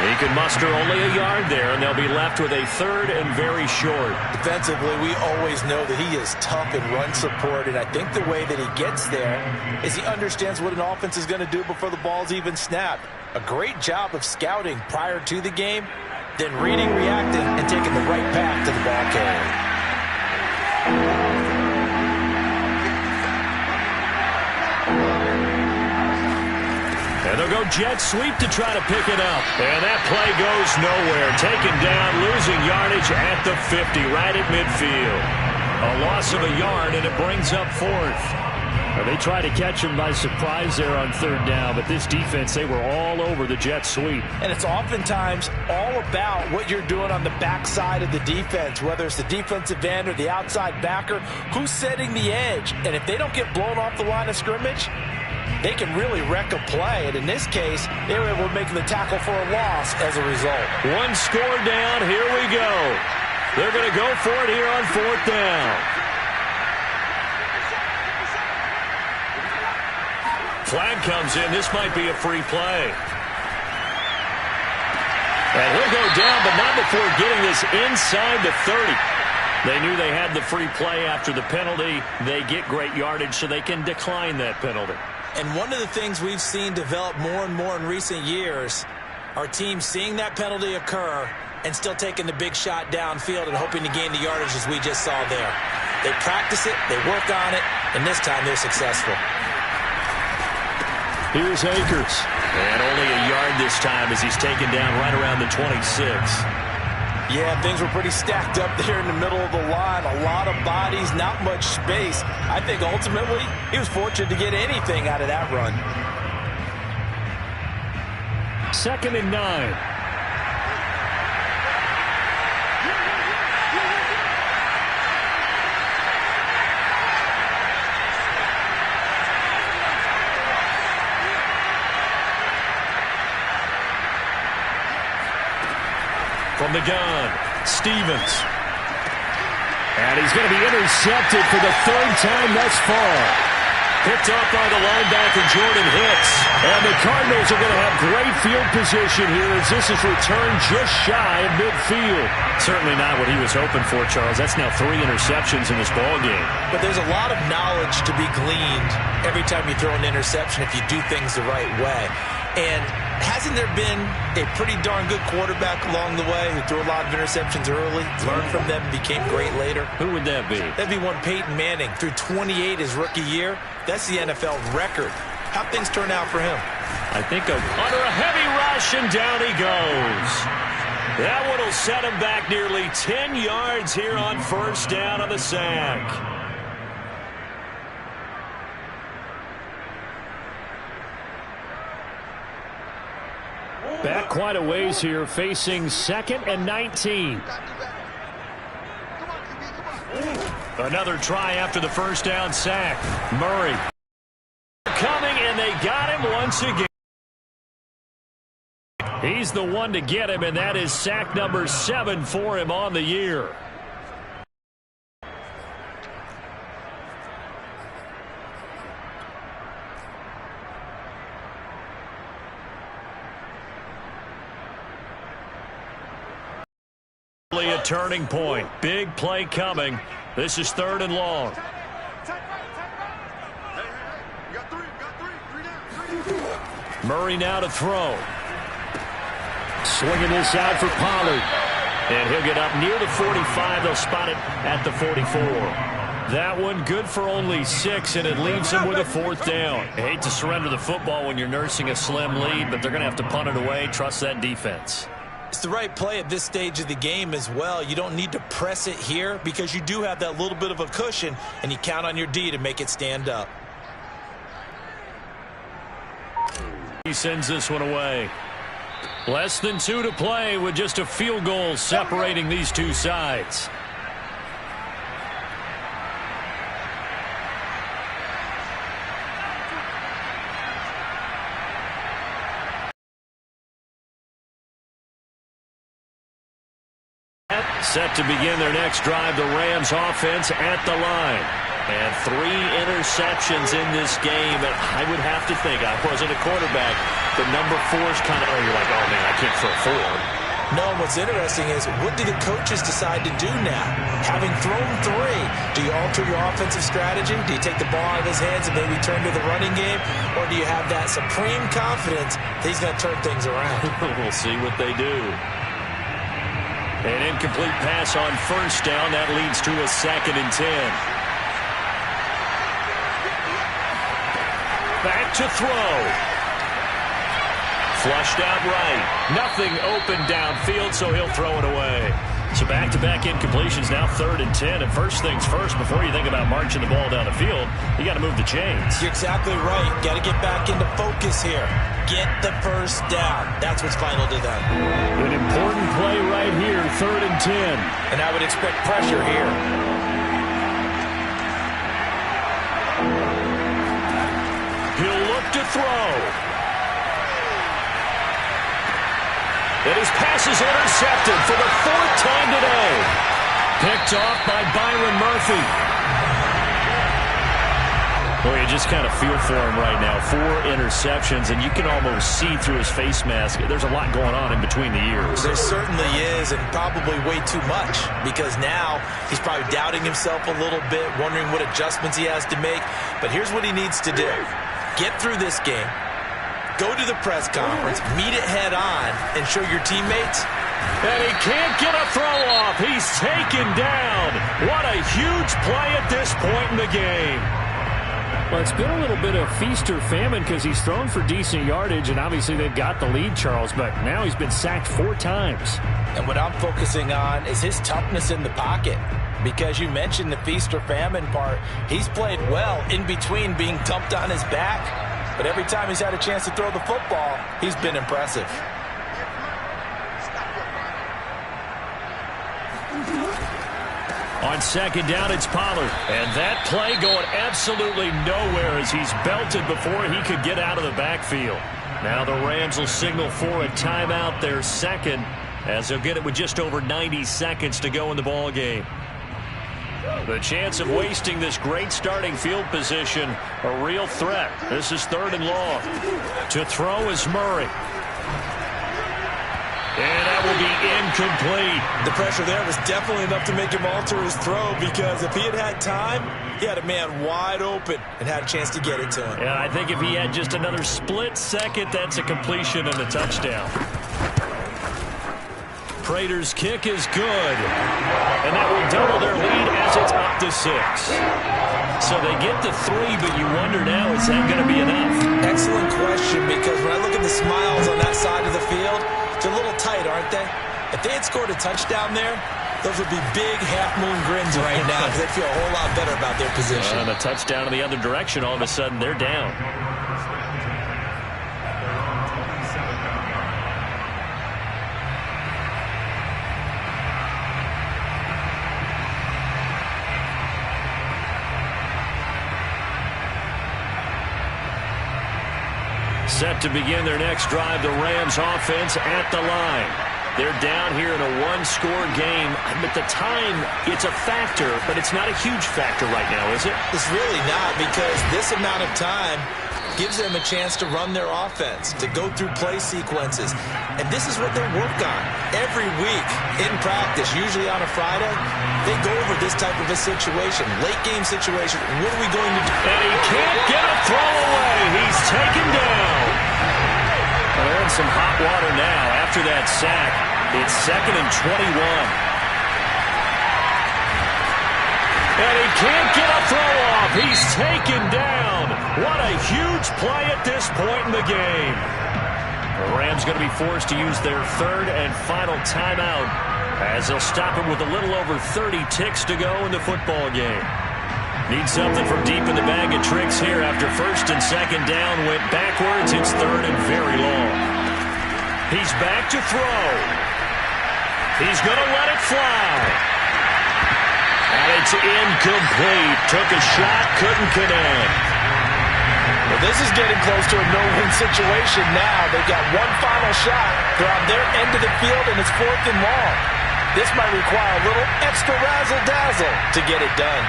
S1: He can muster only a yard there, and they'll be left with a third and very short.
S2: Defensively, we always know that he is tough in run support, and I think the way that he gets there is he understands what an offense is going to do before the ball's even snapped. A great job of scouting prior to the game, then reading, reacting, and taking the right path to the ball carrier.
S1: And they'll go jet sweep to try to pick it up. And that play goes nowhere. Taken down, losing yardage at the 50, right at midfield. A loss of a yard, and it brings up fourth. Well, they tried to catch him by surprise there on third down, but this defense, they were all over the jet sweep.
S2: And it's oftentimes all about what you're doing on the backside of the defense, whether it's the defensive end or the outside backer, who's setting the edge. And if they don't get blown off the line of scrimmage, they can really wreck a play. And in this case, they were able to make the tackle for a loss as a result.
S1: One score down. Here we go. They're going to go for it here on fourth down. Flag comes in. This might be a free play. And he'll go down, but not before getting this inside the 30. They knew they had the free play after the penalty. They get great yardage, so they can decline that penalty.
S2: And one of the things we've seen develop more and more in recent years are teams seeing that penalty occur and still taking the big shot downfield and hoping to gain the yardage as we just saw there. They practice it, they work on it, and this time they're successful.
S1: Here's Akers. And only a yard this time as he's taken down right around the 26.
S2: Yeah, things were pretty stacked up there in the middle of the line. A lot of bodies, not much space. I think ultimately he was fortunate to get anything out of that run.
S1: 2nd and 9. From the gun, Stevens. And he's going to be intercepted for the third time thus far. Picked up by the linebacker, Jordan Hicks. And the Cardinals are going to have great field position here as this is returned just shy of midfield. Certainly not what he was hoping for, Charles. That's now 3 interceptions in this ball game.
S2: But there's a lot of knowledge to be gleaned every time you throw an interception if you do things the right way. And hasn't there been a pretty darn good quarterback along the way who threw a lot of interceptions early, learned from them, became great later?
S1: Who would that be?
S2: That'd be one Peyton Manning. Threw 28 his rookie year. That's the NFL record. How'd things turn out for him?
S1: I think under a heavy rush, and down he goes. That one will set him back nearly 10 yards here on first down on the sack. Back quite a ways here, facing 2nd and 19. Another try after the first down sack. Murray coming, and they got him once again. He's the one to get him, and that is sack number 7 for him on the year. A turning point. Big play coming. This is 3rd and long. Murray now to throw. Swinging this out for Pollard. And he'll get up near the 45. They'll spot it at the 44. That one good for only 6, and it leaves him with a 4th down. I hate to surrender the football when you're nursing a slim lead, but they're going to have to punt it away. Trust that defense.
S2: It's the right play at this stage of the game as well. You don't need to press it here because you do have that little bit of a cushion, and you count on your D to make it stand up.
S1: He sends this one away. Less than 2 to play with just a field goal separating these two sides. Set to begin their next drive, the Rams offense at the line. And 3 interceptions in this game. And I would have to think, I wasn't a quarterback, the number 4 is kind of, you're like, oh, man, I can't throw 4.
S2: No, what's interesting is, what do the coaches decide to do now? Having thrown 3, do you alter your offensive strategy? Do you take the ball out of his hands and maybe turn to the running game? Or do you have that supreme confidence that he's going to turn things around?
S1: We'll see what they do. An incomplete pass on first down. That leads to a 2nd and 10. Back to throw. Flushed out right. Nothing open downfield, so he'll throw it away. So back-to-back incompletions, now 3rd and 10. And first things first, before you think about marching the ball down the field, you got to move the chains.
S2: You're exactly right. Got to get back into focus here. Get the first down. That's what's vital to them.
S1: An important play right here, 3rd and 10.
S2: And I would expect pressure here.
S1: He'll look to throw. And his pass is intercepted for the 4th time today. Picked off by Byron Murphy. Boy, you just kind of feel for him right now. 4 interceptions, and you can almost see through his face mask. There's a lot going on in between the ears.
S2: There certainly is, and probably way too much, because now he's probably doubting himself a little bit, wondering what adjustments he has to make. But here's what he needs to do. Get through this game. Go to the press conference, meet it head on, and show your teammates.
S1: And he can't get a throw off. He's taken down. What a huge play at this point in the game. Well, it's been a little bit of feast or famine because he's thrown for decent yardage, and obviously they've got the lead, Charles, but now he's been sacked 4 times.
S2: And what I'm focusing on is his toughness in the pocket, because you mentioned the feast or famine part. He's played well in between being dumped on his back, but every time he's had a chance to throw the football, he's been impressive.
S1: On 2nd down, it's Pollard. And that play going absolutely nowhere as he's belted before he could get out of the backfield. Now the Rams will signal for a timeout, their 2nd, as they'll get it with just over 90 seconds to go in the ball game. The chance of wasting this great starting field position, a real threat. This is 3rd and long. To throw is Murray. And that will be incomplete.
S2: The pressure there was definitely enough to make him alter his throw, because if he had had time, he had a man wide open and had a chance to get it to him.
S1: Yeah, I think if he had just another split second, that's a completion and a touchdown. Prater's kick is good. And that will double their lead as it's up to 6. So they get to 3, but you wonder now, is that going to be enough?
S2: Excellent question, because when I look at the smiles on that side of the field, they're a little tight, aren't they? If they had scored a touchdown there, those would be big half-moon grins right now, because they'd feel a whole lot better about their position.
S1: And a touchdown in the other direction, all of a sudden they're down. Set to begin their next drive, the Rams offense at the line. They're down here in a 1-score game. At the time, it's a factor, but it's not a huge factor right now, is it?
S2: It's really not, because this amount of time gives them a chance to run their offense, to go through play sequences. And this is what they work on every week in practice, usually on a Friday. They go over this type of a situation, late game situation. What are we going to do?
S1: And he can't get a throw away. He's taken down. Well, they're in some hot water now after that sack. It's 2nd and 21. And he can't get a throw off. He's taken down. What a huge play at this point in the game. The Rams going to be forced to use their 3rd and final timeout, as they'll stop him with a little over 30 ticks to go in the football game. Need something from deep in the bag of tricks here after 1st and 2nd down went backwards. It's 3rd and very long. He's back to throw. He's going to let it fly. And it's incomplete. Took a shot, couldn't connect.
S2: Well, this is getting close to a no-win situation now. They've got one final shot. They're on their end of the field, and it's 4th and long. This might require a little extra razzle-dazzle to get it done.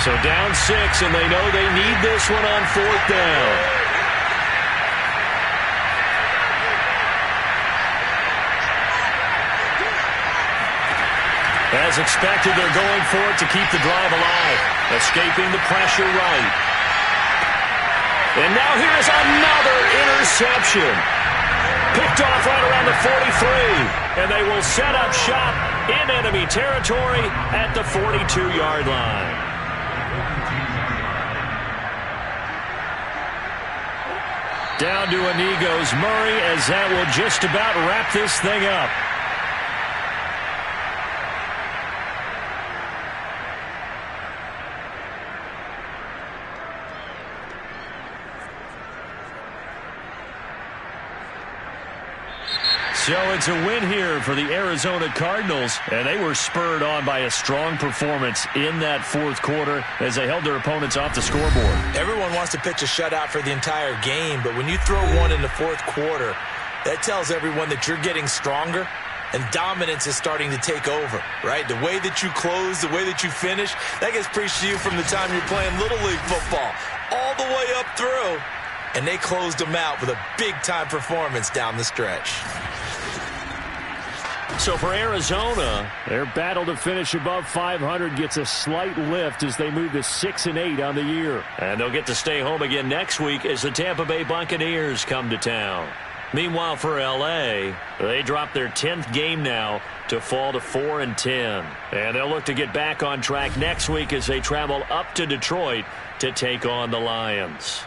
S1: So down 6, and they know they need this one on 4th down. As expected, they're going for it to keep the drive alive. Escaping the pressure right. And now here's another interception. Picked off right around the 43. And they will set up shop in enemy territory at the 42-yard line. Down to a knee goes Murray, as that will just about wrap this thing up. So it's a win here for the Arizona Cardinals, and they were spurred on by a strong performance in that 4th quarter as they held their opponents off the scoreboard.
S2: Everyone wants to pitch a shutout for the entire game, but when you throw one in the 4th quarter, that tells everyone that you're getting stronger and dominance is starting to take over, right? The way that you close, the way that you finish, that gets preached to you from the time you're playing Little League football all the way up through, and they closed them out with a big-time performance down the stretch.
S1: So for Arizona, their battle to finish above 500 gets a slight lift as they move to 6-8 on the year. And they'll get to stay home again next week as the Tampa Bay Buccaneers come to town. Meanwhile, for L.A., they drop their 10th game now to fall to 4-10. And they'll look to get back on track next week as they travel up to Detroit to take on the Lions.